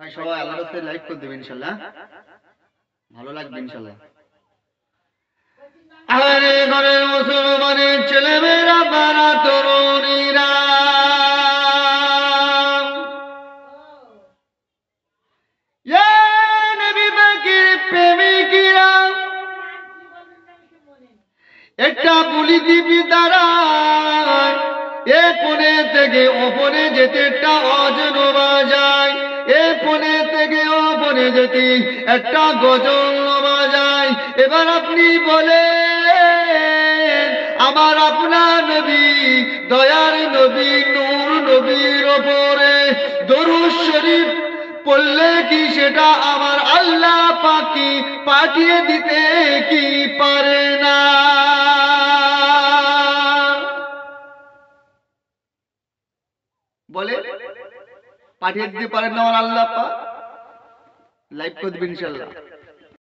ভাই সবাই আল্লাহর রাস্তায় লাইক করে দেবেন ইনশাআল্লাহ, ভালো লাগবে ইনশাআল্লাহ। আরে ঘরের মুসলমানের ছেলেমেয়েরা বারা তরুণীরা প্রেমিকিরা একটা বুলি টিভি দ্বারা এ কোণে থেকে ওপরে যেতে একটা অজনবা যায়, এ কোণে থেকে ওপরে যেতে একটা গজল বাজায়। এবার আপনি বলেন আমার আপনার নবী, দয়ার নবী, নূর নবীর ওপরে দরুদ শরীফ পড়লে কি সেটা আমার আল্লাহ পাকি পাঠিয়ে দিতে কি পারে না? বলে পাঠিয়ে দিতে পারেন না আমার আল্লাহ পাক? লাইভ করে দিবেন ইনশাআল্লাহ।